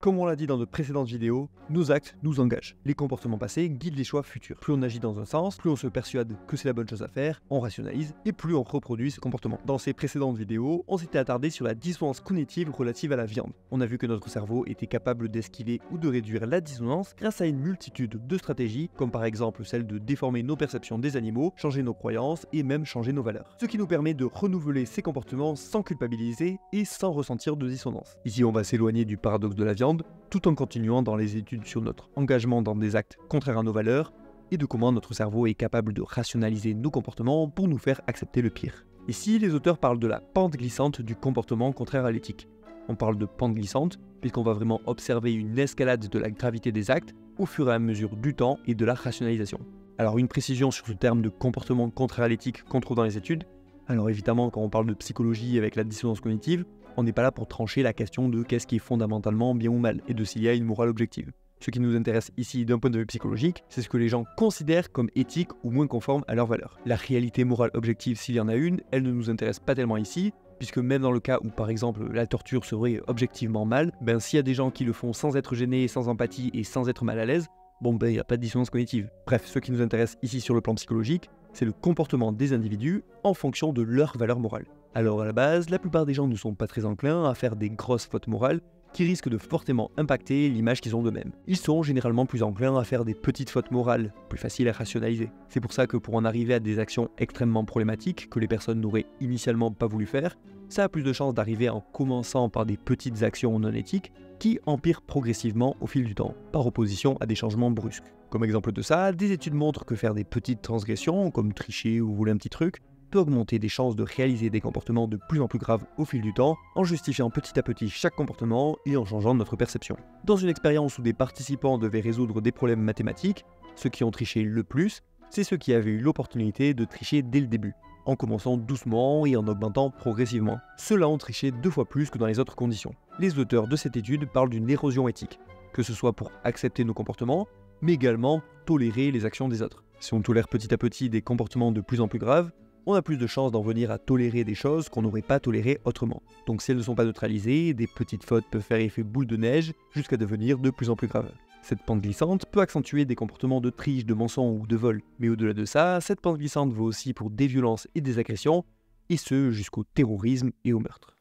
Comme on l'a dit dans de précédentes vidéos, nos actes nous engagent. Les comportements passés guident les choix futurs. Plus on agit dans un sens, plus on se persuade que c'est la bonne chose à faire, on rationalise, et plus on reproduit ce comportement. Dans ces précédentes vidéos, on s'était attardé sur la dissonance cognitive relative à la viande. On a vu que notre cerveau était capable d'esquiver ou de réduire la dissonance grâce à une multitude de stratégies, comme par exemple celle de déformer nos perceptions des animaux, changer nos croyances et même changer nos valeurs. Ce qui nous permet de renouveler ces comportements sans culpabiliser et sans ressentir de dissonance. Ici, on va s'éloigner du paradoxe de la viande, tout en continuant dans les études sur notre engagement dans des actes contraires à nos valeurs et de comment notre cerveau est capable de rationaliser nos comportements pour nous faire accepter le pire. Ici, les auteurs parlent de la pente glissante du comportement contraire à l'éthique. On parle de pente glissante puisqu'on va vraiment observer une escalade de la gravité des actes au fur et à mesure du temps et de la rationalisation. Alors une précision sur ce terme de comportement contraire à l'éthique qu'on trouve dans les études. Alors évidemment, quand on parle de psychologie avec la dissonance cognitive, on n'est pas là pour trancher la question de qu'est-ce qui est fondamentalement bien ou mal et de s'il y a une morale objective. Ce qui nous intéresse ici d'un point de vue psychologique, c'est ce que les gens considèrent comme éthique ou moins conforme à leurs valeurs. La réalité morale objective, s'il y en a une, elle ne nous intéresse pas tellement ici, puisque même dans le cas où par exemple la torture serait objectivement mal, s'il y a des gens qui le font sans être gênés, sans empathie et sans être mal à l'aise, il n'y a pas de dissonance cognitive. Bref, ce qui nous intéresse ici sur le plan psychologique, c'est le comportement des individus en fonction de leurs valeurs morales. Alors à la base, la plupart des gens ne sont pas très enclins à faire des grosses fautes morales qui risquent de fortement impacter l'image qu'ils ont d'eux-mêmes. Ils sont généralement plus enclins à faire des petites fautes morales, plus faciles à rationaliser. C'est pour ça que pour en arriver à des actions extrêmement problématiques que les personnes n'auraient initialement pas voulu faire, ça a plus de chances d'arriver en commençant par des petites actions non éthiques qui empirent progressivement au fil du temps, par opposition à des changements brusques. Comme exemple de ça, des études montrent que faire des petites transgressions, comme tricher ou voler un petit truc, peut augmenter des chances de réaliser des comportements de plus en plus graves au fil du temps, en justifiant petit à petit chaque comportement et en changeant notre perception. Dans une expérience où des participants devaient résoudre des problèmes mathématiques, ceux qui ont triché le plus, c'est ceux qui avaient eu l'opportunité de tricher dès le début, en commençant doucement et en augmentant progressivement. Ceux-là ont triché 2 fois plus que dans les autres conditions. Les auteurs de cette étude parlent d'une érosion éthique, que ce soit pour accepter nos comportements, mais également tolérer les actions des autres. Si on tolère petit à petit des comportements de plus en plus graves, on a plus de chances d'en venir à tolérer des choses qu'on n'aurait pas tolérées autrement. Donc si elles ne sont pas neutralisées, des petites fautes peuvent faire effet boule de neige jusqu'à devenir de plus en plus graves. Cette pente glissante peut accentuer des comportements de triche, de mensonge ou de vol. Mais au-delà de ça, cette pente glissante vaut aussi pour des violences et des agressions, et ce jusqu'au terrorisme et au meurtre.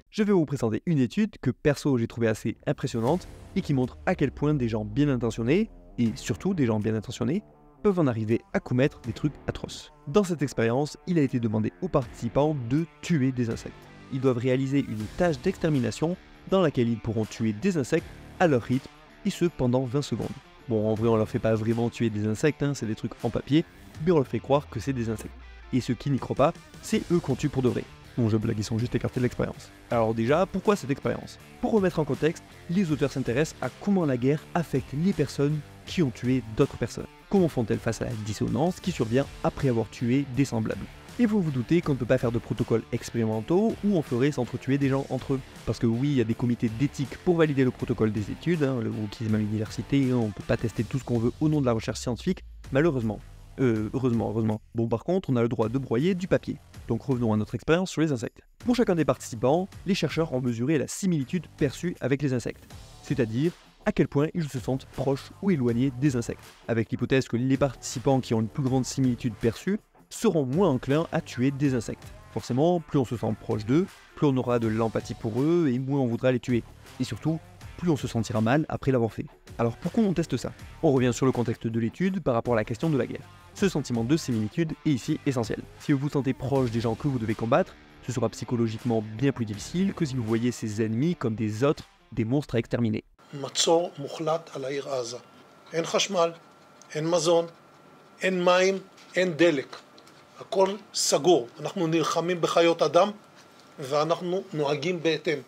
Je vais vous présenter une étude que perso j'ai trouvée assez impressionnante et qui montre à quel point des gens bien intentionnés, et surtout des gens bien intentionnés, peuvent en arriver à commettre des trucs atroces. Dans cette expérience, il a été demandé aux participants de tuer des insectes. Ils doivent réaliser une tâche d'extermination dans laquelle ils pourront tuer des insectes à leur rythme, et ce pendant 20 secondes. Bon, en vrai, on leur fait pas vraiment tuer des insectes, c'est des trucs en papier, mais on leur fait croire que c'est des insectes. Et ceux qui n'y croient pas, c'est eux qu'on tue pour de vrai. Bon, je blague, ils sont juste écartés de l'expérience. Alors déjà, pourquoi cette expérience? Pour remettre en contexte, les auteurs s'intéressent à comment la guerre affecte les personnes qui ont tué d'autres personnes. Comment font-elles face à la dissonance qui survient après avoir tué des semblables? Et vous vous doutez qu'on ne peut pas faire de protocoles expérimentaux où on ferait s'entretuer des gens entre eux. Parce que oui, il y a des comités d'éthique pour valider le protocole des études, le wokisme à l'université, on ne peut pas tester tout ce qu'on veut au nom de la recherche scientifique, malheureusement. Heureusement. Bon, par contre, on a le droit de broyer du papier. Donc revenons à notre expérience sur les insectes. Pour chacun des participants, les chercheurs ont mesuré la similitude perçue avec les insectes. C'est-à-dire à quel point ils se sentent proches ou éloignés des insectes, avec l'hypothèse que les participants qui ont une plus grande similitude perçue seront moins enclins à tuer des insectes. Forcément, plus on se sent proche d'eux, plus on aura de l'empathie pour eux et moins on voudra les tuer. Et surtout, plus on se sentira mal après l'avoir fait. Alors pourquoi on teste ça? On revient sur le contexte de l'étude par rapport à la question de la guerre. Ce sentiment de similitude est ici essentiel. Si vous vous sentez proche des gens que vous devez combattre, ce sera psychologiquement bien plus difficile que si vous voyez ces ennemis comme des autres, des monstres à exterminer. מצור מוחלט על העיר עזה. אין חשמל, אין מזון, אין מים, אין דלק. הכל סגור. אנחנו נלחמים בחיות אדם ואנחנו נוהגים בהתאם.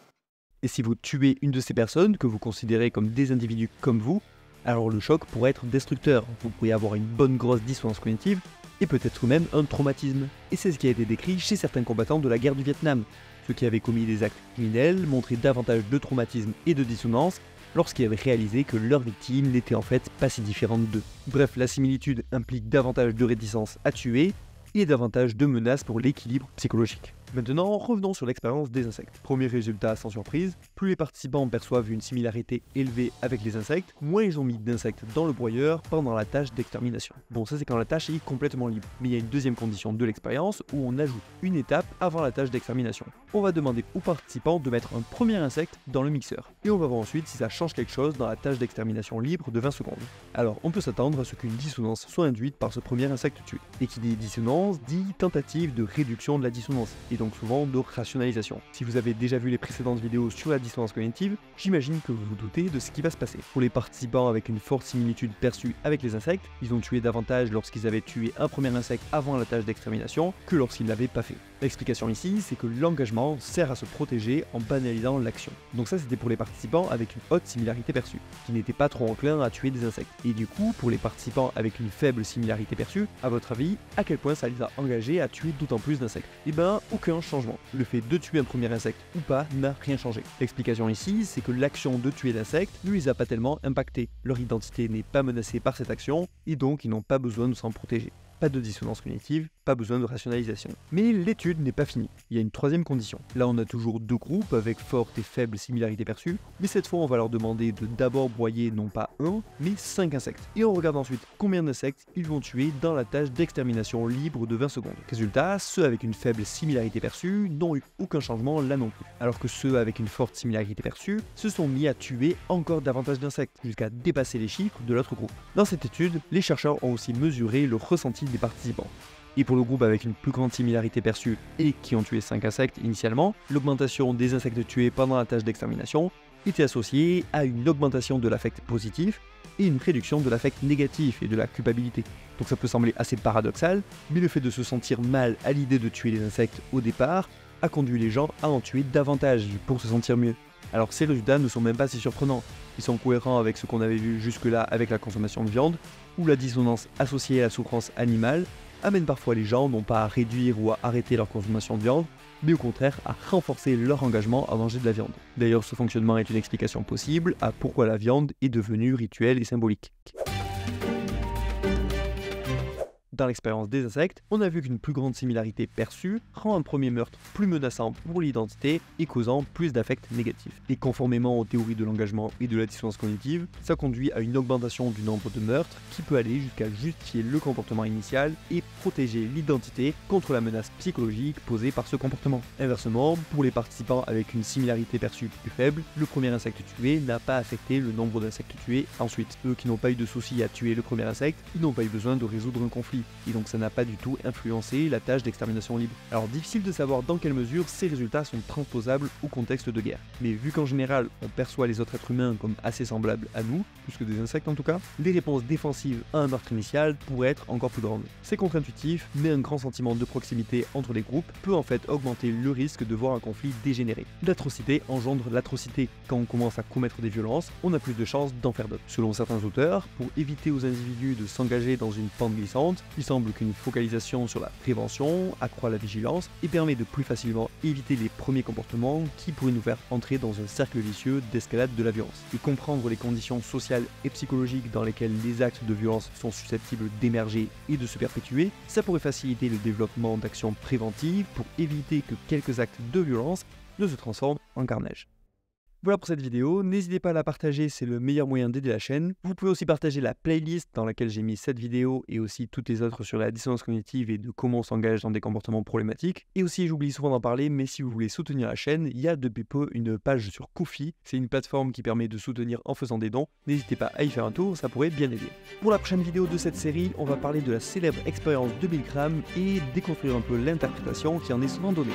Et si vous tuez une de ces personnes que vous considérez comme des individus comme vous, alors le choc pourrait être destructeur. Vous pourriez avoir une bonne grosse dissonance cognitive et peut-être même un traumatisme. Et c'est ce qui a été décrit chez certains combattants de la guerre du Vietnam. Ceux qui avaient commis des actes criminels montraient davantage de traumatisme et de dissonance lorsqu'ils avaient réalisé que leur victime n'était en fait pas si différente d'eux. Bref, la similitude implique davantage de réticence à tuer et davantage de menaces pour l'équilibre psychologique. Maintenant, revenons sur l'expérience des insectes. Premier résultat sans surprise, plus les participants perçoivent une similarité élevée avec les insectes, moins ils ont mis d'insectes dans le broyeur pendant la tâche d'extermination. Bon, ça c'est quand la tâche est complètement libre. Mais il y a une deuxième condition de l'expérience où on ajoute une étape avant la tâche d'extermination. On va demander aux participants de mettre un premier insecte dans le mixeur. Et on va voir ensuite si ça change quelque chose dans la tâche d'extermination libre de 20 secondes. Alors, on peut s'attendre à ce qu'une dissonance soit induite par ce premier insecte tué. Et qui dit dissonance, dit tentative de réduction de la dissonance, et donc souvent de rationalisation. Si vous avez déjà vu les précédentes vidéos sur la dissonance cognitive, j'imagine que vous vous doutez de ce qui va se passer. Pour les participants avec une forte similitude perçue avec les insectes, ils ont tué davantage lorsqu'ils avaient tué un premier insecte avant la tâche d'extermination que lorsqu'ils ne l'avaient pas fait. L'explication ici, c'est que l'engagement sert à se protéger en banalisant l'action. Donc ça c'était pour les participants avec une haute similarité perçue, qui n'étaient pas trop enclins à tuer des insectes. Et du coup, pour les participants avec une faible similarité perçue, à votre avis, à quel point ça les a engagés à tuer d'autant plus d'insectes? Eh ben, aucun changement. Le fait de tuer un premier insecte ou pas n'a rien changé. L'explication ici, c'est que l'action de tuer l'insecte ne les a pas tellement impactés. Leur identité n'est pas menacée par cette action, et donc ils n'ont pas besoin de s'en protéger. Pas de dissonance cognitive, pas besoin de rationalisation. Mais l'étude n'est pas finie. Il y a une troisième condition. Là, on a toujours deux groupes avec forte et faible similarité perçue, mais cette fois, on va leur demander de d'abord broyer non pas 1, mais 5 insectes. Et on regarde ensuite combien d'insectes ils vont tuer dans la tâche d'extermination libre de 20 secondes. Résultat, ceux avec une faible similarité perçue n'ont eu aucun changement là non plus. Alors que ceux avec une forte similarité perçue se sont mis à tuer encore davantage d'insectes, jusqu'à dépasser les chiffres de l'autre groupe. Dans cette étude, les chercheurs ont aussi mesuré le ressenti des participants. Et pour le groupe avec une plus grande similarité perçue et qui ont tué 5 insectes initialement, l'augmentation des insectes tués pendant la tâche d'extermination était associée à une augmentation de l'affect positif et une réduction de l'affect négatif et de la culpabilité. Donc ça peut sembler assez paradoxal, mais le fait de se sentir mal à l'idée de tuer les insectes au départ a conduit les gens à en tuer davantage pour se sentir mieux. Alors ces résultats ne sont même pas si surprenants. Ils sont cohérents avec ce qu'on avait vu jusque-là avec la consommation de viande, où la dissonance associée à la souffrance animale amène parfois les gens non pas à réduire ou à arrêter leur consommation de viande, mais au contraire à renforcer leur engagement à manger de la viande. D'ailleurs, ce fonctionnement est une explication possible à pourquoi la viande est devenue rituelle et symbolique. Dans l'expérience des insectes, on a vu qu'une plus grande similarité perçue rend un premier meurtre plus menaçant pour l'identité et causant plus d'affects négatifs. Et conformément aux théories de l'engagement et de la dissonance cognitive, ça conduit à une augmentation du nombre de meurtres qui peut aller jusqu'à justifier le comportement initial et protéger l'identité contre la menace psychologique posée par ce comportement. Inversement, pour les participants avec une similarité perçue plus faible, le premier insecte tué n'a pas affecté le nombre d'insectes tués. Ensuite, eux qui n'ont pas eu de soucis à tuer le premier insecte, ils n'ont pas eu besoin de résoudre un conflit. Et donc ça n'a pas du tout influencé la tâche d'extermination libre. Alors difficile de savoir dans quelle mesure ces résultats sont transposables au contexte de guerre. Mais vu qu'en général on perçoit les autres êtres humains comme assez semblables à nous, plus que des insectes en tout cas, les réponses défensives à un meurtre initial pourraient être encore plus grandes. C'est contre-intuitif, mais un grand sentiment de proximité entre les groupes peut en fait augmenter le risque de voir un conflit dégénérer. L'atrocité engendre l'atrocité. Quand on commence à commettre des violences, on a plus de chances d'en faire d'autres. Selon certains auteurs, pour éviter aux individus de s'engager dans une pente glissante, il semble qu'une focalisation sur la prévention accroît la vigilance et permet de plus facilement éviter les premiers comportements qui pourraient nous faire entrer dans un cercle vicieux d'escalade de la violence. Et comprendre les conditions sociales et psychologiques dans lesquelles les actes de violence sont susceptibles d'émerger et de se perpétuer, ça pourrait faciliter le développement d'actions préventives pour éviter que quelques actes de violence ne se transforment en carnage. Voilà pour cette vidéo, n'hésitez pas à la partager, c'est le meilleur moyen d'aider la chaîne. Vous pouvez aussi partager la playlist dans laquelle j'ai mis cette vidéo et aussi toutes les autres sur la dissonance cognitive et de comment on s'engage dans des comportements problématiques. Et aussi, j'oublie souvent d'en parler, mais si vous voulez soutenir la chaîne, il y a depuis peu une page sur Ko-fi. C'est une plateforme qui permet de soutenir en faisant des dons. N'hésitez pas à y faire un tour, ça pourrait bien aider. Pour la prochaine vidéo de cette série, on va parler de la célèbre expérience de Bill Graham et déconstruire un peu l'interprétation qui en est souvent donnée.